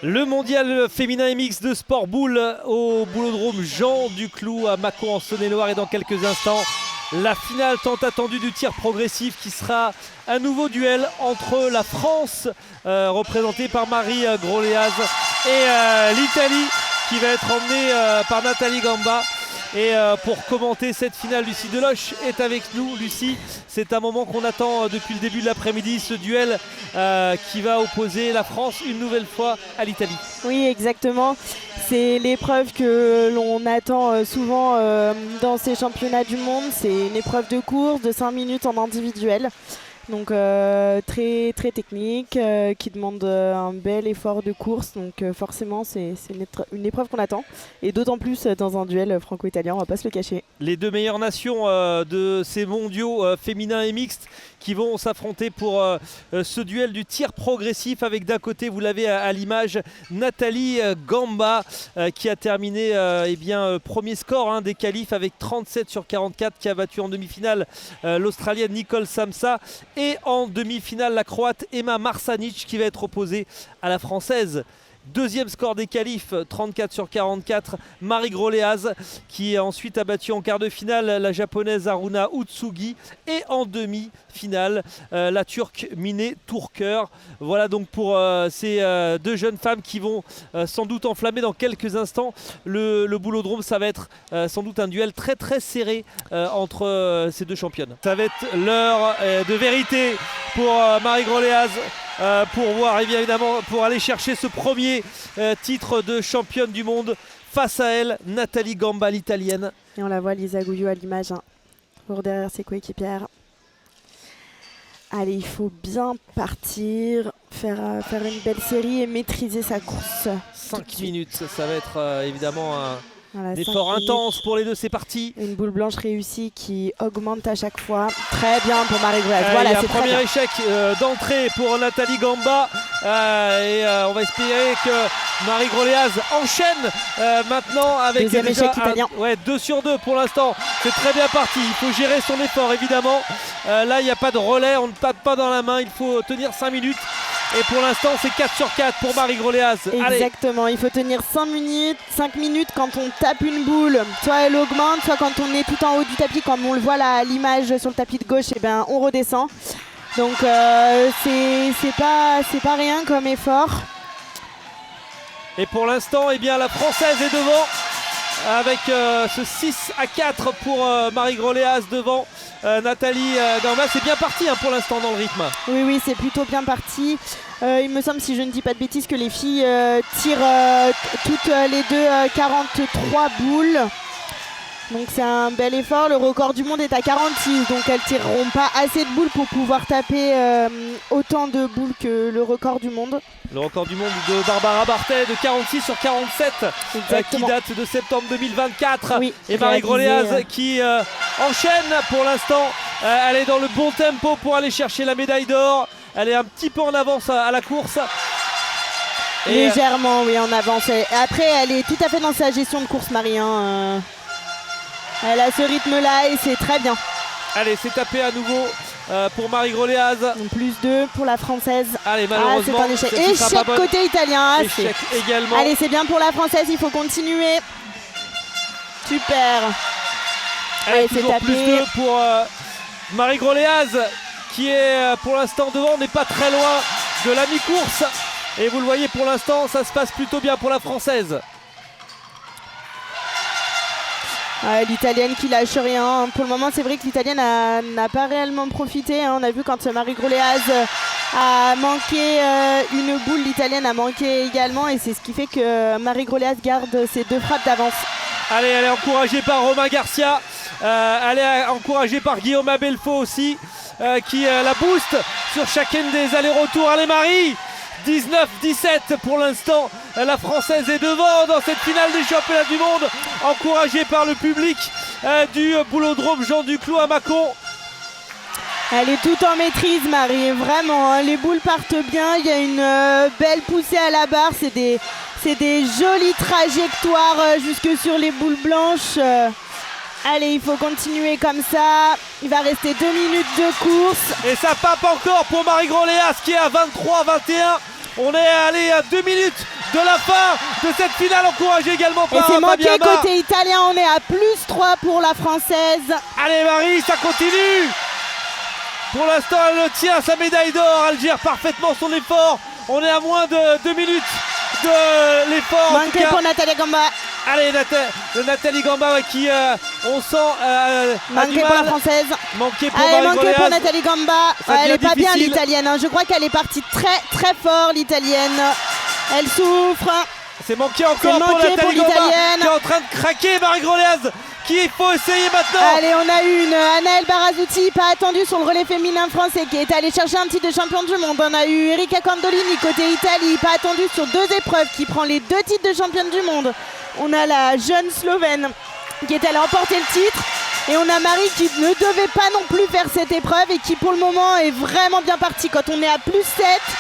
Le mondial féminin MX de sport boule au boulodrome Jean Duclou à Mâcon en Saône-et-Loire, et dans quelques instants la finale tant attendue du tir progressif qui sera un nouveau duel entre la France représentée par Marie Groleaz et l'Italie qui va être emmenée par Nathalie Gamba. Et pour commenter cette finale, Lucie Deloche est avec nous. Lucie, c'est un moment qu'on attend depuis le début de l'après-midi, ce duel qui va opposer la France une nouvelle fois à l'Italie. Oui, exactement. C'est l'épreuve que l'on attend souvent dans ces championnats du monde. C'est une épreuve de course de 5 minutes en individuel. Donc très technique, qui demande un bel effort de course. Donc forcément c'est une épreuve qu'on attend. Et d'autant plus dans un duel franco-italien, on va pas se le cacher. Les deux meilleures nations de ces mondiaux féminins et mixtes qui vont s'affronter pour ce duel du tir progressif, avec d'un côté, vous l'avez à l'image, Nathalie Gamba qui a terminé premier score des qualifs avec 37 sur 44, qui a battu en demi-finale l'Australienne Nicole Samsa, et en demi-finale la Croate Emma Marsanic qui va être opposée à la Française. Deuxième score des qualifs, 34 sur 44, Marie Groleaz, qui ensuite a battu en quart de finale la japonaise Haruna Utsugi, et en demi-finale la turque Mine Turker. Voilà donc pour ces deux jeunes femmes qui vont sans doute enflammer dans quelques instants le boulodrome. Ça va être sans doute un duel très serré entre ces deux championnes. Ça va être l'heure de vérité pour Marie Groleaz. Pour voir évidemment, pour aller chercher ce premier titre de championne du monde. Face à elle, Nathalie Gamba, l'italienne. Et on la voit, Lisa Gouillou à l'image, pour derrière ses coéquipières. Allez, il faut bien partir, faire une belle série et maîtriser sa course. 5 minutes, ça va être évidemment un effort intense pour les deux. C'est parti. Une boule blanche réussie qui augmente à chaque fois. Très bien pour Marie Groleaz. Voilà, c'est un premier échec d'entrée pour Nathalie Gamba. On va espérer que Marie Groleaz enchaîne maintenant avec deuxième échec italien. 2 sur 2 pour l'instant. C'est très bien parti. Il faut gérer son effort évidemment. Là, il n'y a pas de relais. On ne tape pas dans la main. Il faut tenir 5 minutes. Et pour l'instant, c'est 4 sur 4 pour Marie Groleaz. Exactement, allez. Il faut tenir 5 minutes quand on tape une boule. Soit elle augmente, soit quand on est tout en haut du tapis, comme on le voit là à l'image sur le tapis de gauche, et ben on redescend. Donc c'est pas rien comme effort. Et pour l'instant, la Française est devant avec ce 6-4 pour Marie Groleaz devant Nathalie Gamba. C'est bien parti pour l'instant dans le rythme. Oui, c'est plutôt bien parti. Il me semble, si je ne dis pas de bêtises, que les filles tirent toutes les deux 43 boules. Donc c'est un bel effort. Le record du monde est à 46, donc elles ne tireront pas assez de boules pour pouvoir taper autant de boules que le record du monde. Le record du monde de Barbara Bartet de 46 sur 47 qui date de septembre 2024. Oui, et Marie Groleaz qui enchaîne pour l'instant. Elle est dans le bon tempo pour aller chercher la médaille d'or. Elle est un petit peu en avance à la course. Légèrement, oui, en avance. Après, elle est tout à fait dans sa gestion de course, Marie. Elle a ce rythme-là et c'est très bien. Allez, c'est tapé à nouveau pour Marie Groleaz. Plus 2 pour la Française. Allez, malheureusement, c'est un échec. Échec côté italien. Échec également. Allez, c'est bien pour la Française, il faut continuer. Super. Allez, c'est tapé. Plus 2 pour Marie Groleaz, qui est pour l'instant devant, on n'est pas très loin de la mi-course. Et vous le voyez, pour l'instant, ça se passe plutôt bien pour la Française. L'italienne qui lâche rien. Pour le moment, c'est vrai que l'italienne n'a pas réellement profité. On a vu quand Marie Groleaz a manqué une boule, l'italienne a manqué également. Et c'est ce qui fait que Marie Groleaz garde ses 2 frappes d'avance. Allez, elle est encouragée par Romain Garcia. Elle est encouragée par Guillaume Abelfo aussi, qui la booste sur chacune des allers-retours. Allez, Marie! 19-17 pour l'instant, la Française est devant dans cette finale des championnats du monde, encouragée par le public du boulodrome Jean Duclou à Mâcon. Elle est tout en maîtrise, Marie, vraiment, les boules partent bien, il y a une belle poussée à la barre, c'est des jolies trajectoires jusque sur les boules blanches. Allez, il faut continuer comme ça. Il va rester 2 minutes de course. Et ça pape encore pour Marie Groleaz qui est à 23-21. On est allé à 2 minutes de la fin de cette finale, encouragée également par Et c'est manqué Fabian Amar. côté italien, on est à +3 pour la française. Allez Marie, ça continue. Pour l'instant, elle tient sa médaille d'or, elle gère parfaitement son effort. On est à moins de 2 minutes de l'effort. Manqué pour Nathalie Gamba. Allez, Nathalie Gamba qui, on sent, a Manqué du pour la mal. française. Manqué pour Allez, Marie manqué pour Groleaz. Nathalie Gamba. Ça Elle devient est pas bien difficile. l'italienne, hein. Je crois qu'elle est partie très très fort l'italienne. Elle souffre. C'est manqué encore C'est pour manqué Nathalie pour Gamba l'italienne. qui est en train de craquer. Marie Groleaz qui il faut essayer maintenant. Allez, on a eu une Anaëlle Barazzuti, pas attendue sur le relais féminin français, qui est allée chercher un titre de champion du monde. On a eu Erika Candolini côté Italie, pas attendue sur 2 épreuves, qui prend les 2 titres de championne du monde. On a la jeune Slovène qui est allée emporter le titre. Et on a Marie qui ne devait pas non plus faire cette épreuve et qui pour le moment est vraiment bien partie. Quand on est à +7,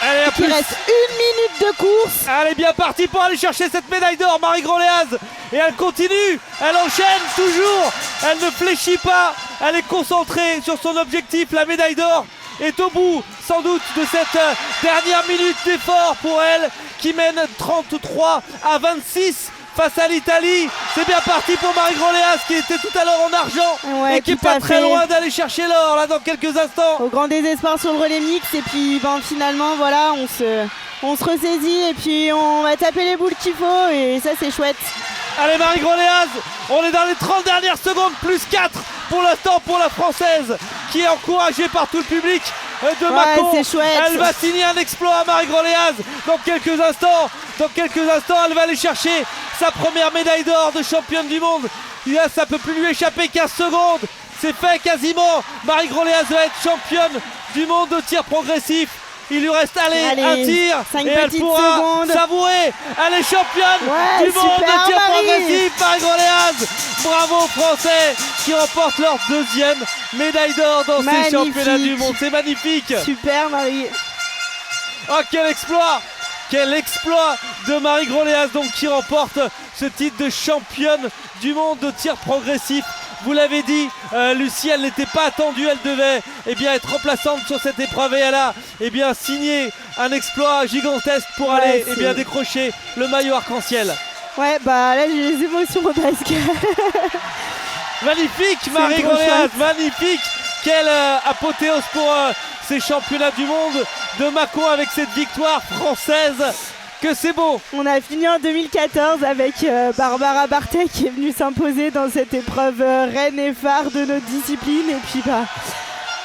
Elle est à il plus. reste 1 minute de course. Elle est bien partie pour aller chercher cette médaille d'or, Marie Groleaz. Et elle continue, elle enchaîne toujours. Elle ne fléchit pas, elle est concentrée sur son objectif. La médaille d'or est au bout, sans doute, de cette dernière minute d'effort pour elle, qui mène 33-26 face à l'Italie. C'est bien parti pour Marie Groleaz, qui était tout à l'heure en argent, Ouais, et qui est tout à pas très fait. loin d'aller chercher l'or là dans quelques instants. Au grand désespoir sur le relais mix. Et puis finalement, voilà, on se ressaisit et puis on va taper les boules qu'il faut. Et ça, c'est chouette. Allez Marie Groleaz, on est dans les 30 dernières secondes, +4 pour l'instant pour la française, qui est encouragée par tout le public de Mâcon. c'est chouette. Elle va signer un exploit, Marie Groleaz, dans quelques instants. Dans quelques instants, elle va aller chercher sa première médaille d'or de championne du monde. Là, ça peut plus lui échapper, 15 secondes. C'est fait quasiment. Marie Groleaz va être championne du monde de tir progressif. Il lui reste Allez, un tir 5 et elle petites pourra secondes. savourer. Elle est championne Ouais, du monde super, de tir Marie. progressif, Marie Groleaz. Bravo aux Français qui remportent leur 2e médaille d'or dans ces Magnifique. championnats du monde. C'est magnifique. Super, Marie. Oh, quel exploit! Quel exploit de Marie Groleaz, donc, qui remporte ce titre de championne du monde de tir progressif. Vous l'avez dit, Lucie, elle n'était pas attendue, elle devait être remplaçante sur cette épreuve et elle a signé un exploit gigantesque pour aller décrocher le maillot arc-en-ciel. Ouais, bah là, j'ai les émotions presque. Magnifique, Marie trop Groleaz, chouette. magnifique. Quelle apothéose pour ces championnats du monde de Mâcon avec cette victoire française. Que c'est beau. On a fini en 2014 avec Barbara Bartek qui est venue s'imposer dans cette épreuve reine et phare de notre discipline. Et puis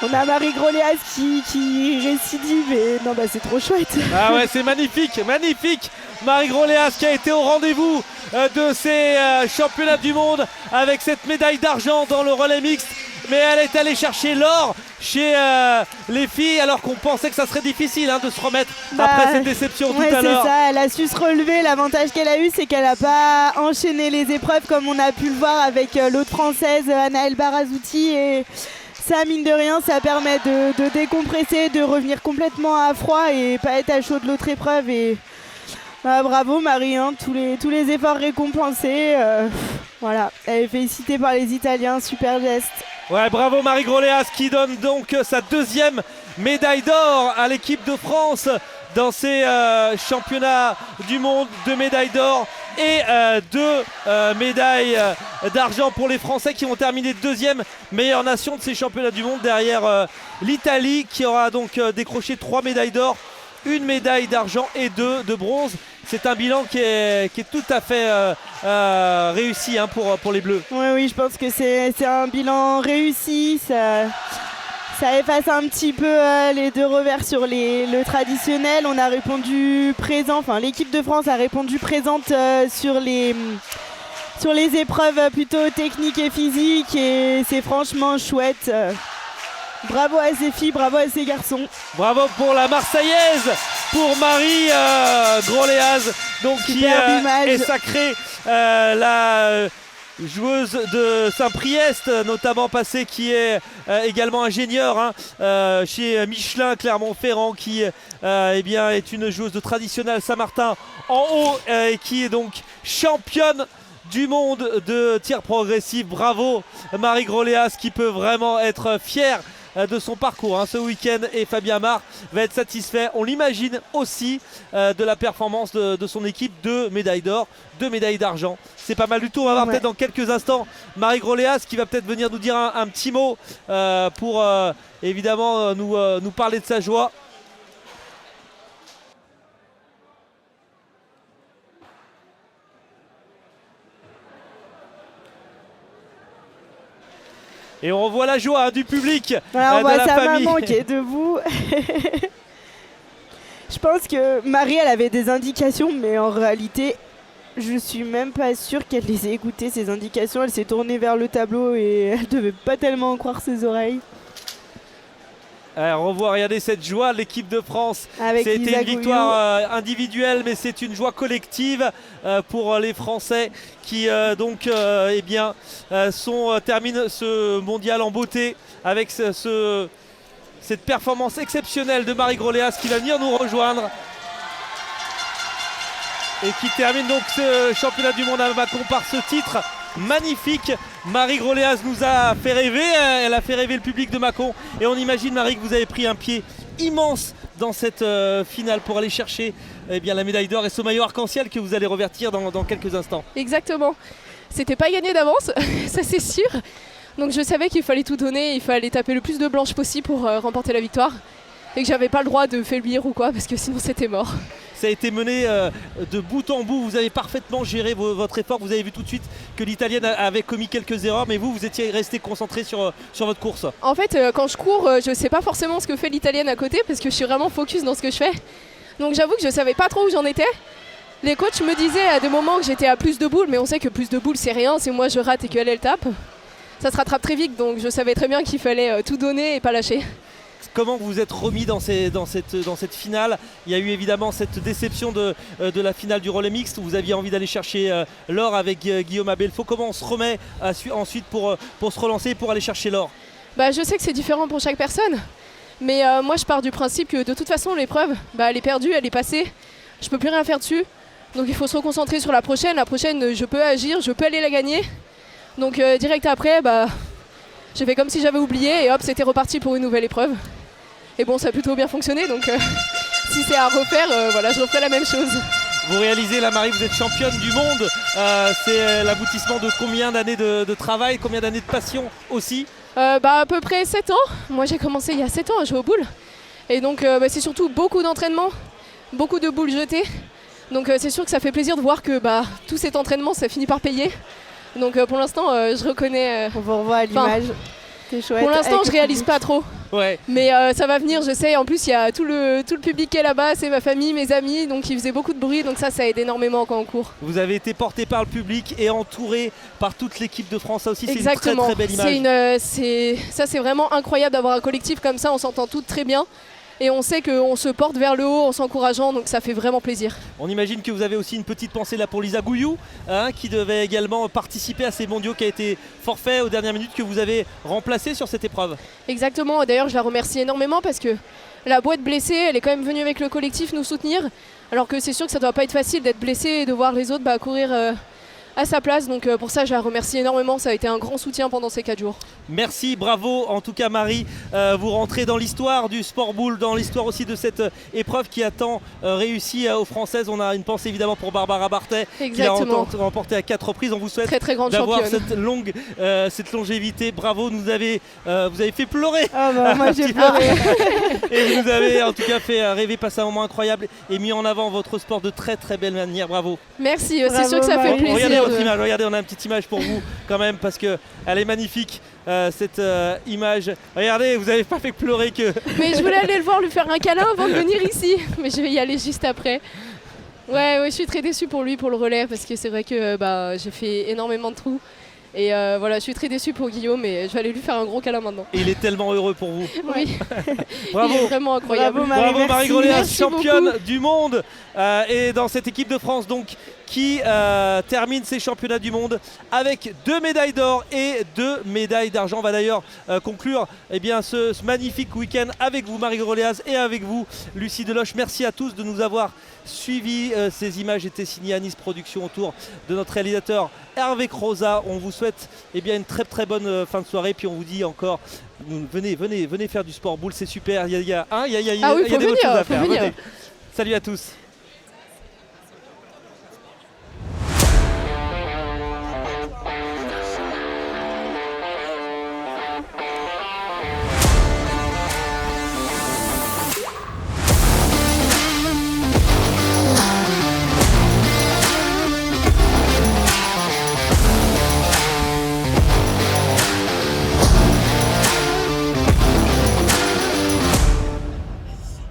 on a Marie Groleaz qui récidive et non c'est trop chouette. Ah ouais, c'est magnifique, magnifique. Marie Groleaz qui a été au rendez-vous de ces championnats du monde avec cette médaille d'argent dans le relais mixte. Mais elle est allée chercher l'or chez les filles alors qu'on pensait que ça serait difficile de se remettre après cette déception tout à l'heure. C'est ça, elle a su se relever. L'avantage qu'elle a eu, c'est qu'elle n'a pas enchaîné les épreuves comme on a pu le voir avec l'autre française Anaëlle Barazzuti. Et ça, mine de rien, ça permet de décompresser, de revenir complètement à froid et pas être à chaud de l'autre épreuve. Et bravo Marie, tous les efforts récompensés. Voilà, elle est félicitée par les Italiens, super geste. Ouais, bravo Marie Groleaz qui donne donc sa 2e médaille d'or à l'équipe de France dans ces championnats du monde, 2 médailles d'or et 2 médailles d'argent pour les Français qui vont terminer 2e meilleure nation de ces championnats du monde derrière l'Italie qui aura donc décroché 3 médailles d'or, 1 médaille d'argent et 2 de bronze. C'est un bilan qui est tout à fait réussi pour les Bleus. Oui, je pense que c'est un bilan réussi. Ça efface un petit peu les 2 revers sur le traditionnel. On a répondu présent, l'équipe de France a répondu présente sur les épreuves plutôt techniques et physiques et c'est franchement chouette. Bravo à ces filles, bravo à ces garçons. Bravo pour la Marseillaise, pour Marie Groleaz, donc qui est sacrée la joueuse de Saint-Priest, notamment passée, qui est également ingénieure chez Michelin Clermont-Ferrand, qui est une joueuse de traditionnel Saint-Martin en haut et qui est donc championne du monde de tir progressif. Bravo Marie Groleaz qui peut vraiment être fière de son parcours ce week-end, et Fabien Amar va être satisfait, on l'imagine aussi, de la performance de son équipe. 2 médailles d'or, 2 médailles d'argent, c'est pas mal du tout. On va voir peut-être dans quelques instants Marie Groléas qui va peut-être venir nous dire un petit mot pour évidemment nous parler de sa joie. Et on revoit la joie du public, voilà, on de voit la sa famille. maman qui est debout. Je pense que Marie, elle avait des indications, mais en réalité, je suis même pas sûre qu'elle les ait écoutées, ces indications. Elle s'est tournée vers le tableau et elle devait pas tellement en croire ses oreilles. On revoit, regardez cette joie de l'équipe de France. C'était une victoire individuelle, mais c'est une joie collective pour les Français qui terminent ce mondial en beauté avec cette performance exceptionnelle de Marie Groléas qui va venir nous rejoindre et qui termine donc ce championnat du monde à Mâcon par ce titre magnifique. Marie Groléas nous a fait rêver, elle a fait rêver le public de Mâcon, et on imagine, Marie, que vous avez pris un pied immense dans cette finale pour aller chercher la médaille d'or et ce maillot arc-en-ciel que vous allez revêtir dans quelques instants. Exactement, c'était pas gagné d'avance, ça c'est sûr. Donc je savais qu'il fallait tout donner, il fallait taper le plus de blanches possible pour remporter la victoire, et que j'avais pas le droit de faiblir ou quoi, parce que sinon c'était mort. Ça a été mené de bout en bout, vous avez parfaitement géré votre effort, vous avez vu tout de suite que l'Italienne avait commis quelques erreurs, mais vous étiez resté concentré sur votre course. En fait, quand je cours, je sais pas forcément ce que fait l'Italienne à côté, parce que je suis vraiment focus dans ce que je fais. Donc j'avoue que je savais pas trop où j'en étais. Les coachs me disaient à des moments que j'étais à plus de boules, mais on sait que plus de boules c'est rien, c'est moi je rate et qu'elle tape. Ça se rattrape très vite, donc je savais très bien qu'il fallait tout donner et pas lâcher. Comment vous êtes remis dans cette finale? Il y a eu évidemment cette déception de la finale du relais mixte où vous aviez envie d'aller chercher l'or avec Guillaume Abelfo. Comment on se remet ensuite pour se relancer et pour aller chercher l'or? Je sais que c'est différent pour chaque personne, mais moi je pars du principe que de toute façon l'épreuve, elle est perdue, elle est passée, je peux plus rien faire dessus. Donc il faut se reconcentrer sur la prochaine. La prochaine, je peux agir, je peux aller la gagner. Donc direct après, j'ai fait comme si j'avais oublié et hop, c'était reparti pour une nouvelle épreuve. Et bon, ça a plutôt bien fonctionné, donc si c'est à refaire, je referai la même chose. Vous réalisez, la Marie, vous êtes championne du monde. C'est l'aboutissement de combien d'années de travail, combien d'années de passion aussi? À peu près 7 ans. Moi, j'ai commencé il y a 7 ans à jouer aux boules. Et donc, c'est surtout beaucoup d'entraînement, beaucoup de boules jetées. Donc, c'est sûr que ça fait plaisir de voir que tout cet entraînement, ça finit par payer. Donc, pour l'instant, je reconnais... On vous revoit à l'image. C'est chouette. Pour l'instant, je réalise pas trop. Ouais. Mais ça va venir, je sais. En plus, il y a tout le public qui est là-bas, c'est ma famille, mes amis, donc ils faisaient beaucoup de bruit, donc ça aide énormément quand on court. Vous avez été porté par le public et entouré par toute l'équipe de France. Ça aussi, c'est une très très belle image. C'est vraiment incroyable d'avoir un collectif comme ça, on s'entend toutes très bien. Et on sait qu'on se porte vers le haut en s'encourageant, donc ça fait vraiment plaisir. On imagine que vous avez aussi une petite pensée là pour Lisa Gouillou, qui devait également participer à ces mondiaux, qui a été forfait aux dernières minutes, que vous avez remplacé sur cette épreuve. Exactement, d'ailleurs je la remercie énormément parce que la boîte blessée, elle est quand même venue avec le collectif nous soutenir, alors que c'est sûr que ça doit pas être facile d'être blessé et de voir les autres courir à sa place, donc pour ça je la remercie énormément, ça a été un grand soutien pendant ces 4 jours. Merci, bravo en tout cas Marie, vous rentrez dans l'histoire du sport boule, dans l'histoire aussi de cette épreuve qui a tant réussi aux Françaises. On a une pensée évidemment pour Barbara Bartet, qui l'a remporté à 4 reprises. On vous souhaite très grande d'avoir championne. cette longévité, bravo, vous avez fait pleurer. Moi j'ai pleuré. Et vous avez en tout cas fait rêver, passer un moment incroyable et mis en avant votre sport de très très belle manière, bravo. Merci, c'est sûr que ça fait plaisir. Regardez, on a une petite image pour vous quand même parce qu'elle est magnifique, cette image. Regardez, vous n'avez pas fait pleurer que... Mais je voulais aller le voir, lui faire un câlin avant de venir ici, mais je vais y aller juste après. Ouais, je suis très déçue pour lui, pour le relais, parce que c'est vrai que j'ai fait énormément de trous. Et je suis très déçue pour Guillaume, mais je vais aller lui faire un gros câlin maintenant. Et il est tellement heureux pour vous. Oui, bravo. Il est vraiment incroyable. Bravo Marie Groléas, championne beaucoup du monde. Et dans cette équipe de France donc, qui termine ses championnats du monde avec 2 médailles d'or et 2 médailles d'argent. On va d'ailleurs conclure ce magnifique week-end avec vous Marie Groléas et avec vous Lucie Deloche. Merci à tous de nous avoir suivis. Ces images étaient signées à Nice Productions autour de notre réalisateur Hervé Croza. On vous souhaite une très très bonne fin de soirée, puis on vous dit encore venez faire du sport boule, c'est super. Il y a Ah oui, des faut bonnes choses venir, à faut faire. venir. Venez. Salut à tous.